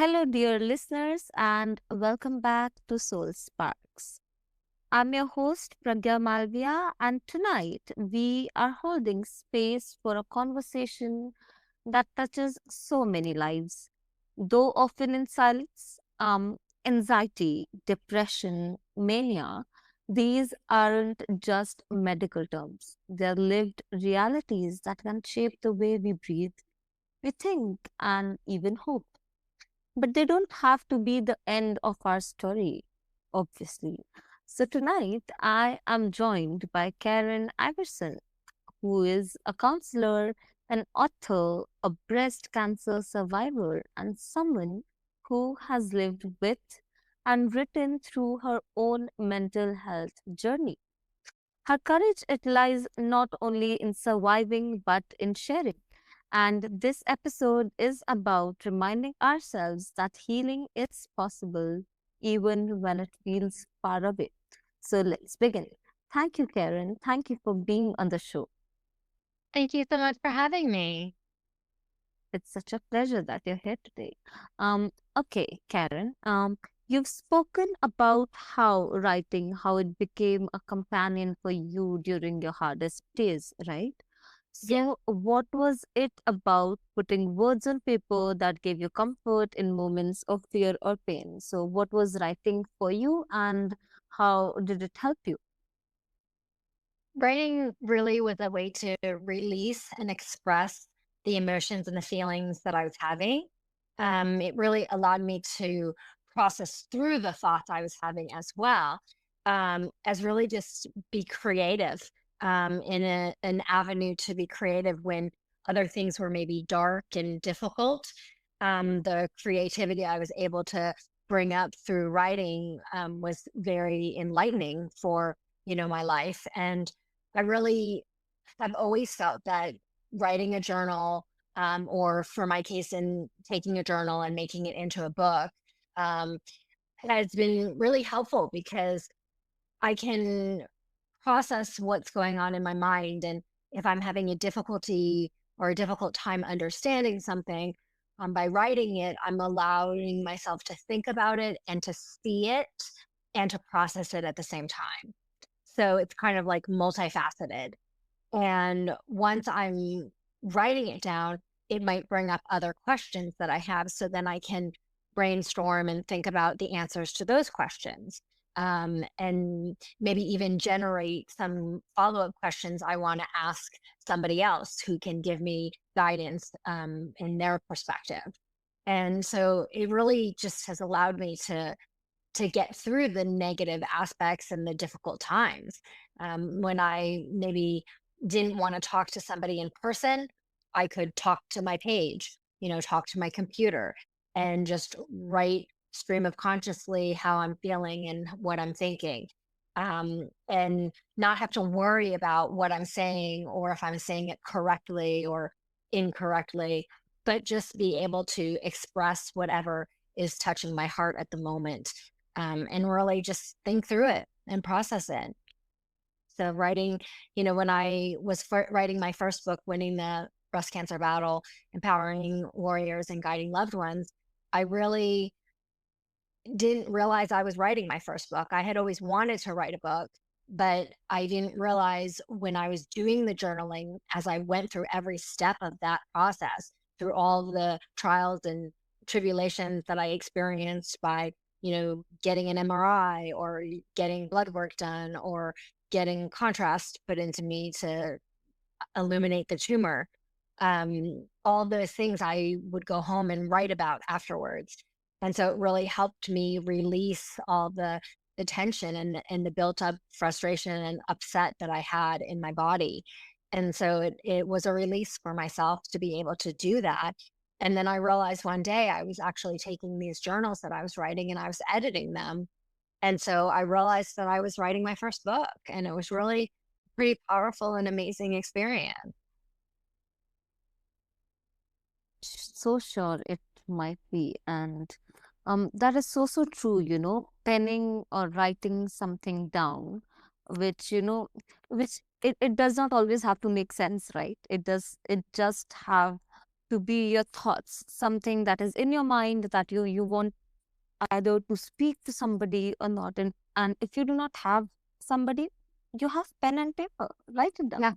Hello, dear listeners, and welcome back to Soul Sparks. I'm your host, Pragya Malvia, and tonight we are holding space for a conversation that touches so many lives, though often in silence. Anxiety, depression, mania, these aren't just medical terms, they're lived realities that can shape the way we breathe, we think, and even hope. But they don't have to be the end of our story, obviously. So tonight, I am joined by Karen Iverson, who is a counselor, an author, a breast cancer survivor, and someone who has lived with and written through her own mental health journey. Her courage it lies not only in surviving but in sharing. And this episode is about reminding ourselves that healing is possible even when it feels far away. So let's begin. Thank you, Karen. Thank you for being on the show. Thank you so much for having me. It's such a pleasure that you're here today. Okay, Karen. You've spoken about how writing, how it became a companion for you during your hardest days, right? Yeah. So, what was it about putting words on paper that gave you comfort in moments of fear or pain? So, what was writing for you, and how did it help you? Writing really was a way to release and express the emotions and the feelings that I was having. It really allowed me to process through the thoughts I was having as well, as really just be creative in an avenue to be creative when other things were maybe dark and difficult. The creativity I was able to bring up through writing was very enlightening for my life. And I really have always felt that writing a journal, or for my case, in taking a journal and making it into a book, um, has been really helpful because I can process what's going on in my mind. And if I'm having a difficulty or a difficult time understanding something, by writing it, I'm allowing myself to think about it and to see it and to process it at the same time. So it's kind of like multifaceted. And once I'm writing it down, it might bring up other questions that I have. So then I can brainstorm and think about the answers to those questions. And maybe even generate some follow up questions I want to ask somebody else who can give me guidance in their perspective. And so it really just has allowed me to get through the negative aspects and the difficult times. When I maybe didn't want to talk to somebody in person, I could talk to my page, talk to my computer and just write stream of consciously how I'm feeling and what I'm thinking. And not have to worry about what I'm saying or if I'm saying it correctly or incorrectly, but just be able to express whatever is touching my heart at the moment, and really just think through it and process it. So writing, when I was writing my first book, Winning the Breast Cancer Battle, Empowering Warriors and Guiding Loved Ones, I really didn't realize I was writing my first book. I had always wanted to write a book, but I didn't realize when I was doing the journaling, as I went through every step of that process, through all the trials and tribulations that I experienced by, getting an MRI or getting blood work done or getting contrast put into me to illuminate the tumor. All those things I would go home and write about afterwards. And so it really helped me release all the tension and the built up frustration and upset that I had in my body. And so it was a release for myself to be able to do that. And then I realized one day I was actually taking these journals that I was writing and I was editing them. And so I realized that I was writing my first book, and it was really pretty powerful and amazing experience. So sure it might be. And that is so true, penning or writing something down, which, which it does not always have to make sense, right? It just have to be your thoughts, something that is in your mind that you want either to speak to somebody or not. And if you do not have somebody, you have pen and paper, write it down. Yeah.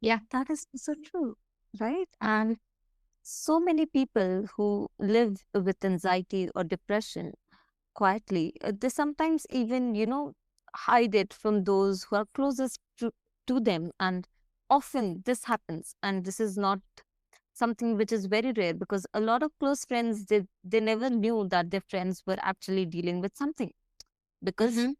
Yeah. That is so true, right? And so many people who live with anxiety or depression quietly, they sometimes even, hide it from those who are closest to them. And often this happens, and this is not something which is very rare, because a lot of close friends, they never knew that their friends were actually dealing with something, because Hmm.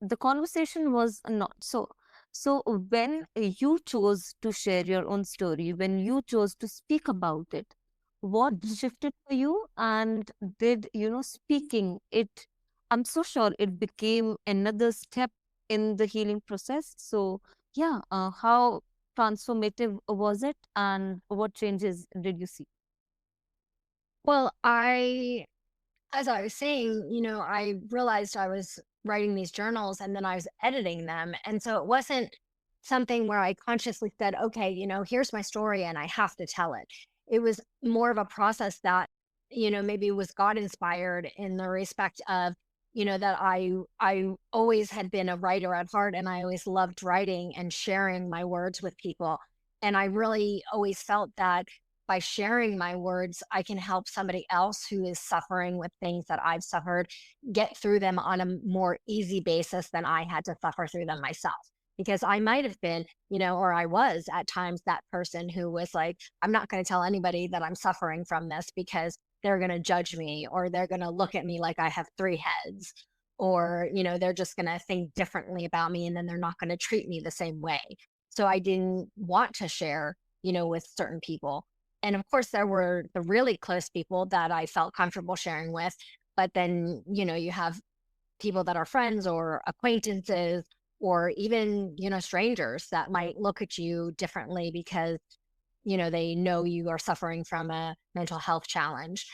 the conversation was not so. So when you chose to share your own story, when you chose to speak about it, what Hmm. shifted for you? And did, speaking it, I'm so sure it became another step in the healing process. So yeah, how transformative was it, and what changes did you see? Well, as I was saying, I realized I was writing these journals and then I was editing them. And so it wasn't something where I consciously said, okay, here's my story and I have to tell it. It was more of a process that, maybe was God inspired in the respect of, that I always had been a writer at heart and I always loved writing and sharing my words with people. And I really always felt that by sharing my words, I can help somebody else who is suffering with things that I've suffered get through them on a more easy basis than I had to suffer through them myself. Because I might have been, or I was at times that person who was like, I'm not going to tell anybody that I'm suffering from this because they're going to judge me or they're going to look at me like I have three heads or, they're just going to think differently about me and then they're not going to treat me the same way. So I didn't want to share, with certain people, and of course, there were the really close people that I felt comfortable sharing with. But then, you have people that are friends or acquaintances or even, strangers that might look at you differently because, they know you are suffering from a mental health challenge.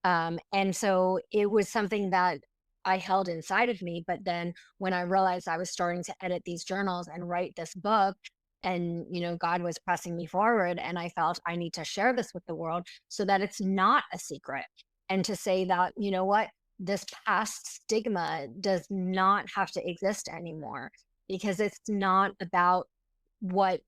And so it was something that I held inside of me. But then when I realized I was starting to edit these journals and write this book, and God was pressing me forward, and I felt I need to share this with the world so that it's not a secret. And to say that, what, this past stigma does not have to exist anymore because it's not about what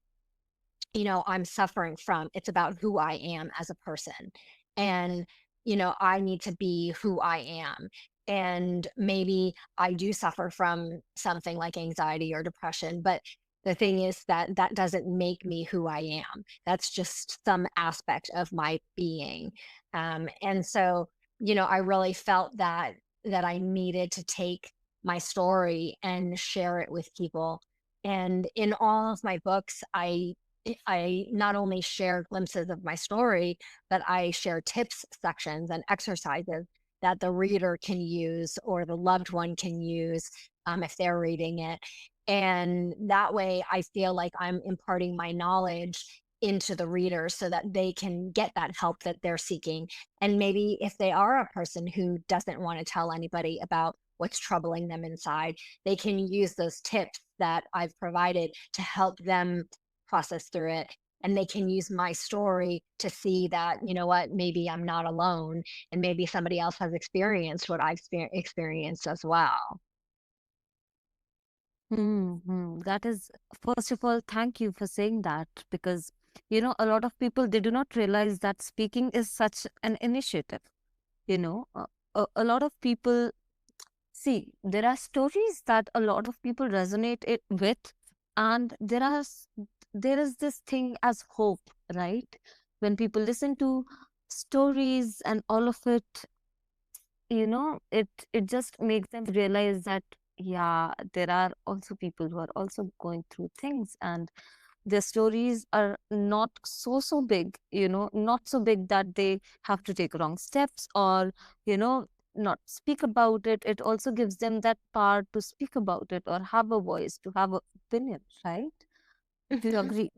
I'm suffering from. It's about who I am as a person. And, I need to be who I am. And maybe I do suffer from something like anxiety or depression, but the thing is that that doesn't make me who I am. That's just some aspect of my being. And so, I really felt that I needed to take my story and share it with people. And in all of my books, I not only share glimpses of my story, but I share tips sections and exercises that the reader can use or the loved one can use if they're reading it. And that way, I feel like I'm imparting my knowledge into the reader so that they can get that help that they're seeking. And maybe if they are a person who doesn't want to tell anybody about what's troubling them inside, they can use those tips that I've provided to help them process through it, and they can use my story to see that, what, maybe I'm not alone and maybe somebody else has experienced what I've experienced as well. That is, first of all, thank you for saying that, because, a lot of people, they do not realize that speaking is such an initiative. You know, a lot of people see, there are stories that a lot of people resonate it with, and there is this thing as hope, right? When people listen to stories and all of it, it just makes them realize that, yeah, there are also people who are also going through things, and their stories are not so big, not so big that they have to take wrong steps, or you know not speak about it. It also gives them that power to speak about it, or have a voice, to have an opinion, right? Do you Mhm. agree?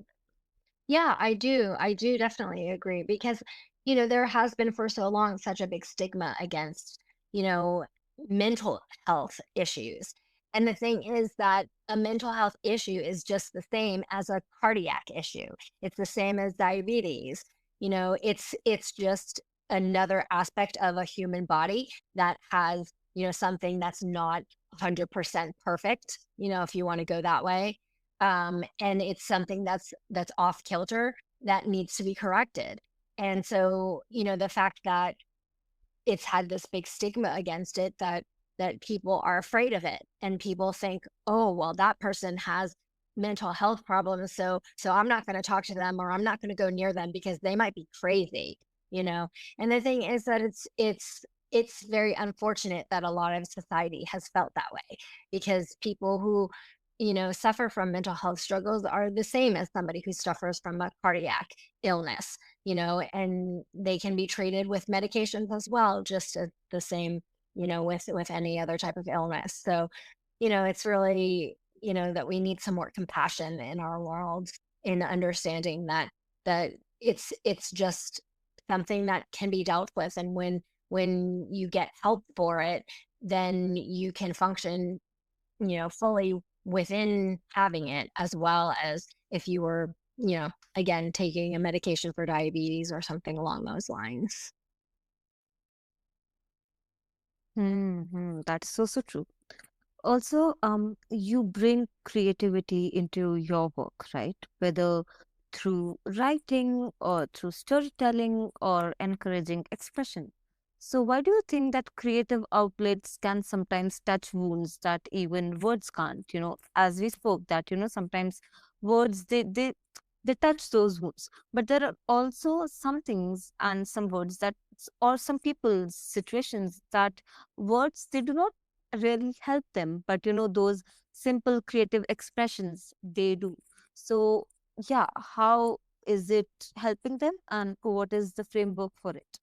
Yeah, I do. I do definitely agree because, there has been for so long such a big stigma against, you know, mental health issues. And the thing is that a mental health issue is just the same as a cardiac issue. It's the same as diabetes. It's just another aspect of a human body that has, something that's not 100% perfect, if you want to go that way. And it's something that's off kilter that needs to be corrected. And so, the fact that it's had this big stigma against it, that people are afraid of it, and people think, oh, well, that person has mental health problems, so I'm not going to talk to them, or I'm not going to go near them because they might be crazy you know and the thing is that it's very unfortunate that a lot of society has felt that way, because people who suffer from mental health struggles are the same as somebody who suffers from a cardiac illness, and they can be treated with medications as well, just as the same, with any other type of illness. So, it's really, that we need some more compassion in our world, in understanding that it's just something that can be dealt with. And when you get help for it, then you can function, fully within having it, as well as if you were, again, taking a medication for diabetes or something along those lines. That's so true. Also, you bring creativity into your work, right? Whether through writing or through storytelling or encouraging expression. So, why do you think that creative outlets can sometimes touch wounds that even words can't? As we spoke, that sometimes words they touch those wounds, but there are also some things and some words that, or some people's situations, that words they do not really help them, but those simple creative expressions they do. So yeah, how is it helping them, and what is the framework for it?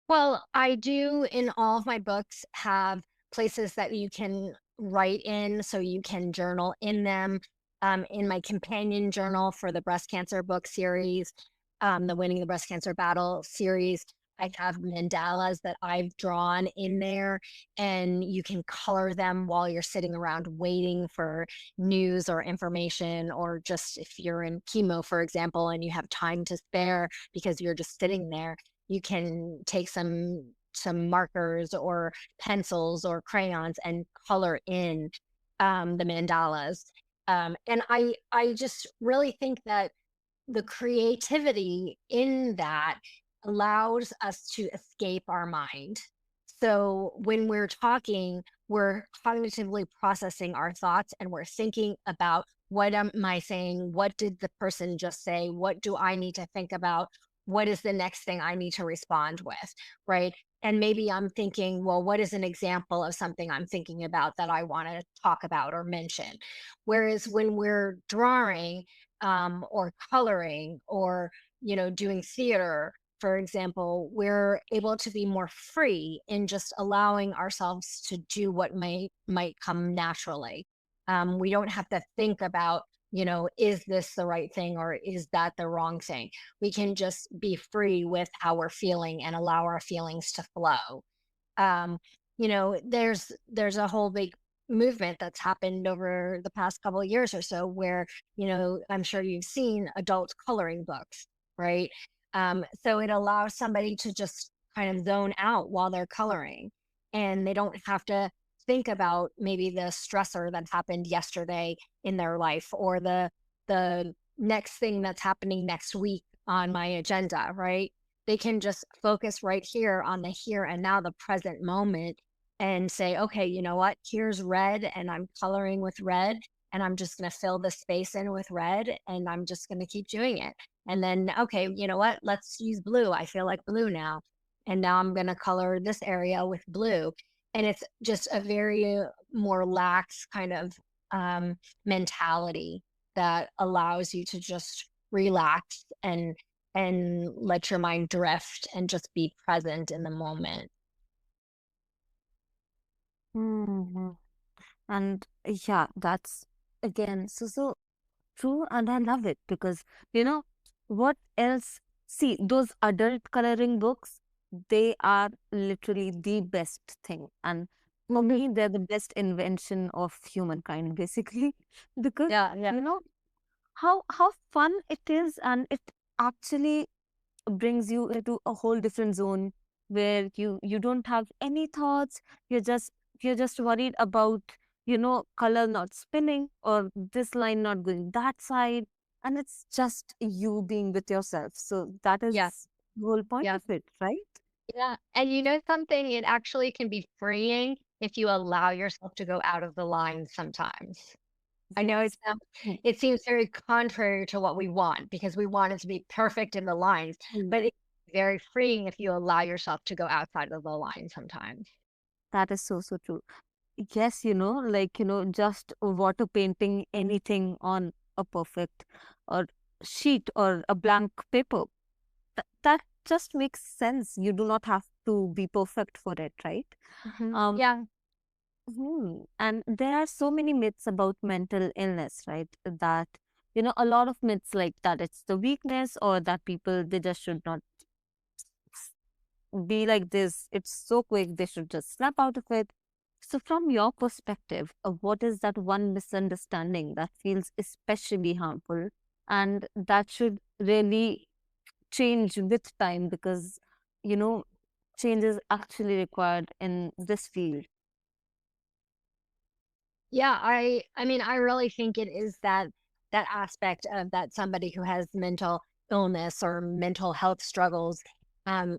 Well, I do, in all of my books, have places that you can write in, so you can journal in them. In my companion journal for the breast cancer book series, the Winning the Breast Cancer Battle series, I have mandalas that I've drawn in there, and you can color them while you're sitting around waiting for news or information, or just if you're in chemo, for example, and you have time to spare because you're just sitting there, you can take some markers or pencils or crayons and color in, the mandalas. And I just really think that the creativity in that allows us to escape our mind. So when we're talking, we're cognitively processing our thoughts, and we're thinking about, what am I saying? What did the person just say? What do I need to think about? What is the next thing I need to respond with? Right. And maybe I'm thinking, well, what is an example of something I'm thinking about that I want to talk about or mention? Whereas when we're drawing, or coloring, or doing theater, for example, we're able to be more free in just allowing ourselves to do what might come naturally. We don't have to think about, is this the right thing, or is that the wrong thing? We can just be free with how we're feeling and allow our feelings to flow. um, there's a whole big movement that's happened over the past couple of years or so, where, I'm sure you've seen adult coloring books, right? So it allows somebody to just kind of zone out while they're coloring, and they don't have to think about maybe the stressor that happened yesterday in their life, or the next thing that's happening next week on my agenda, right? They can just focus right here on the here and now, the present moment, and say, okay, you know what? Here's red, and I'm coloring with red, and I'm just going to fill the space in with red, and I'm just going to keep doing it. And then, okay, you know what? Let's use blue. I feel like blue now. And now I'm going to color this area with blue. And it's just a very more lax kind of, mentality that allows you to just relax and let your mind drift and just be present in the moment. hmm And yeah, that's again so true, and I love it because you know what else? See, those adult coloring books, they are literally the best thing, and for Mhm. me, they're the best invention of humankind, basically, because Yeah, yeah. how fun it is, and it actually. brings you into a whole different zone where you don't have any thoughts. You're just worried about, color not spinning or this line not going that side, and it's just you being with yourself. So that Yeah. is the whole point Yeah. of it, right? Yeah. And you know something? It actually can be freeing if you allow yourself to go out of the line sometimes. I know Yes. Hmm. it seems very contrary to what we want because we want it to be perfect in the lines, Hmm. but it's very freeing if you allow yourself to go outside of the line sometimes. That is so, so true. Yes, like, just water painting anything on a perfect or sheet or a blank paper. That just makes sense. You do not have to be perfect for it, right? Um, Yeah. and there are so many myths about mental illness, right? That, a lot of myths like that it's the weakness, or that people, they just should not be like this. It's so quick, they should just snap out of it. So, from your perspective, what is that one misunderstanding that feels especially harmful and that should really change with time? Because, you know, change is actually required in this field. Yeah, I mean, I really think it is that aspect of that somebody who has mental illness or mental health struggles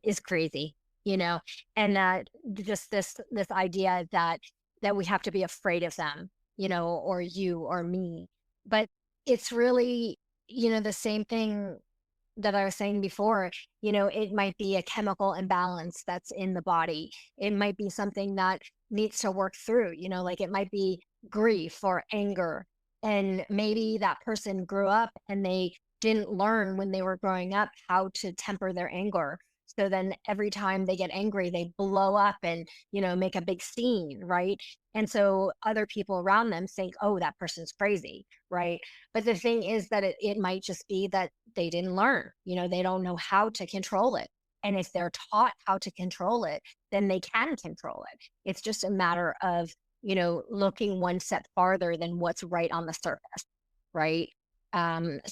is crazy, you know, and that just this idea that we have to be afraid of them, you know, or you or me. But it's really, you know, the same thing that I was saying before, you know, it might be a chemical imbalance that's in the body. It might be something that needs to work through, you know, like it might be grief or anger. And maybe that person grew up and they didn't learn when they were growing up how to temper their anger. So then every time they get angry, they blow up and, you know, make a big scene, right? And so other people around them think, oh, that person's crazy, right? But the thing is that it might just be that they didn't learn, you know, they don't know how to control it. And if they're taught how to control it, then they can control it. It's just a matter of, you know, looking one step farther than what's right on the surface, right?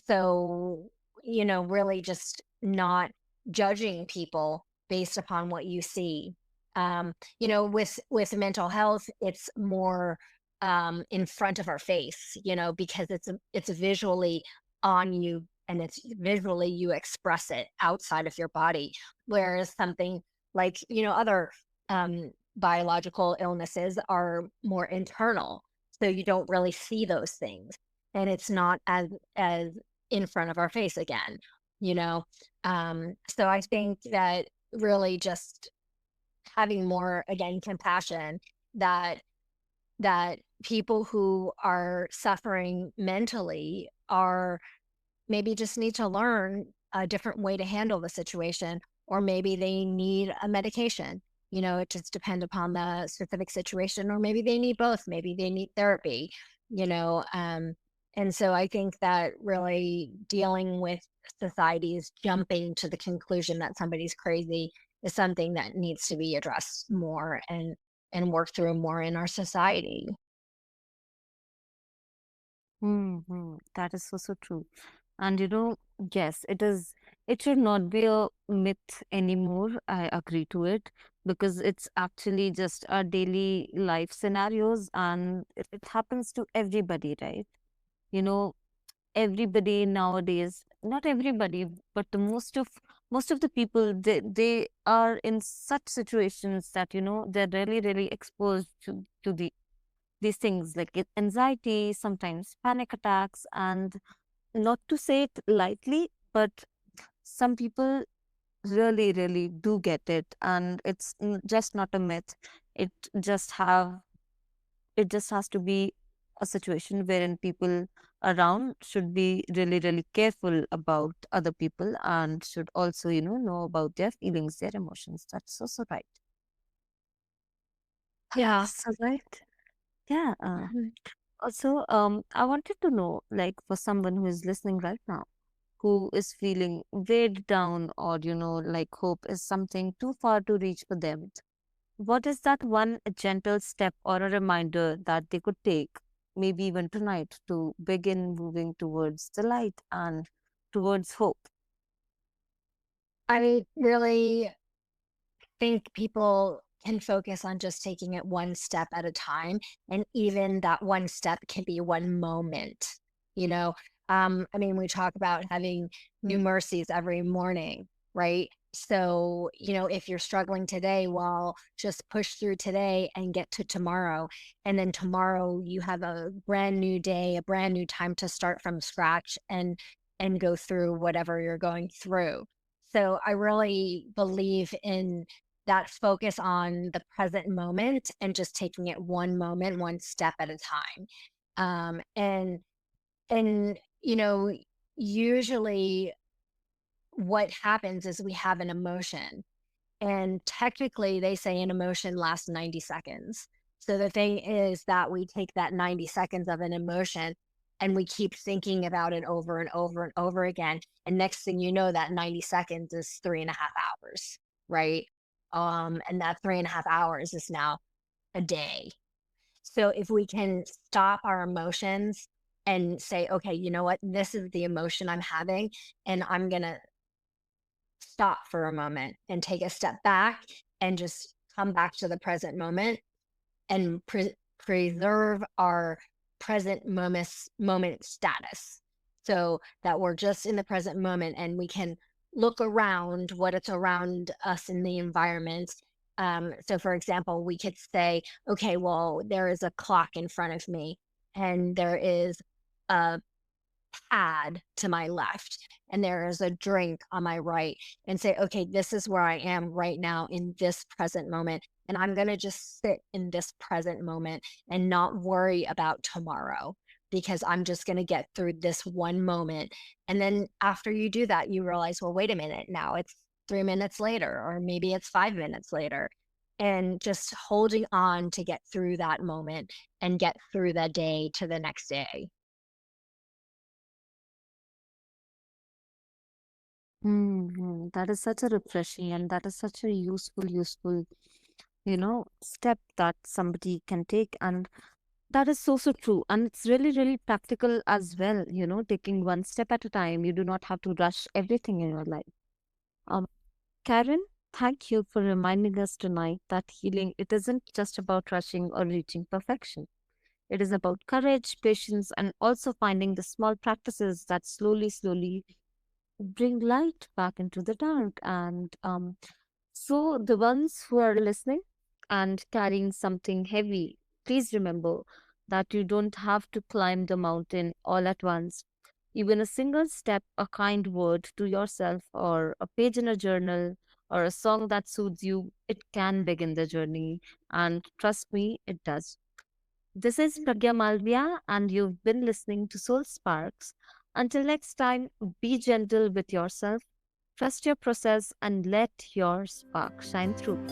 So, you know, really just not judging people based upon what you see. You know, with mental health, it's more in front of our face, you know, because it's visually on you and it's visually you express it outside of your body. Whereas something like, you know, other biological illnesses are more internal. So you don't really see those things. And it's not as in front of our face again, you know. So I think that really just having more again compassion that that people who are suffering mentally are maybe just need to learn a different way to handle the situation, or maybe they need a medication. You know, it just depends upon the specific situation, or maybe they need both. Maybe they need therapy, you know. And so I think that really dealing with society's jumping to the conclusion that somebody's crazy is something that needs to be addressed more and worked through more in our society. That is so, so true. And yes, it should not be a myth anymore. I agree to it, because it's actually just our daily life scenarios, and it happens to everybody, right? You know, everybody nowadays, not everybody, but most of the people, they are in such situations that, they're really, really exposed to these things like anxiety, sometimes panic attacks, and not to say it lightly, but some people really, really do get it, and it's just not a myth. It just have it just has to be a situation wherein people around should be really, really careful about other people, and should also, know about their feelings, their emotions. That's also right. Yeah. So right. Yeah. Mhm. Also, I wanted to know, like, for someone who is listening right now, who is feeling weighed down, or, like hope is something too far to reach for them, what is that one gentle step or a reminder that they could take, maybe even tonight, to begin moving towards the light and towards hope? I really think people can focus on just taking it one step at a time. And even that one step can be one moment, you know. I mean, we talk about having new mercies every morning, right? So, if you're struggling today, well, just push through today and get to tomorrow. And then tomorrow you have a brand new day, a brand new time to start from scratch and go through whatever you're going through. So I really believe in that focus on the present moment and just taking it one moment, one step at a time. And usually what happens is we have an emotion, and technically they say an emotion lasts 90 seconds. So the thing is that we take that 90 seconds of an emotion and we keep thinking about it over and over and over again. And next thing you know, that 90 seconds is 3.5 hours, right? And that 3.5 hours is now a day. So if we can stop our emotions and say, okay, you know what? This is the emotion I'm having, and I'm going to stop for a moment and take a step back and just come back to the present moment and preserve our present moment status, so that we're just in the present moment and we can look around what it's around us in the environment. So for example, we could say, okay, well, there is a clock in front of me, and there is a pad to my left, and there is a drink on my right, and say, okay, this is where I am right now in this present moment. And I'm going to just sit in this present moment and not worry about tomorrow, because I'm just going to get through this one moment. And then after you do that, you realize, well, wait a minute, now it's 3 minutes later, or maybe it's 5 minutes later. And just holding on to get through that moment and get through the day to the next day. That is such a refreshing and that is such a useful, step that somebody can take. And that is so, so true. And it's really, really practical as well, taking one step at a time. You do not have to rush everything in your life. Um, Karen, thank you for reminding us tonight that healing, it isn't just about rushing or reaching perfection. It is about courage, patience, and also finding the small practices that slowly bring light back into the dark. And so, the ones who are listening and carrying something heavy, please remember that you don't have to climb the mountain all at once. Even a single step, a kind word to yourself, or a page in a journal, or a song that soothes you, it can begin the journey. And trust me, it does. This is Pragya Malvia, and you've been listening to Soul Sparks. Until next time, be gentle with yourself, trust your process, and let your spark shine through.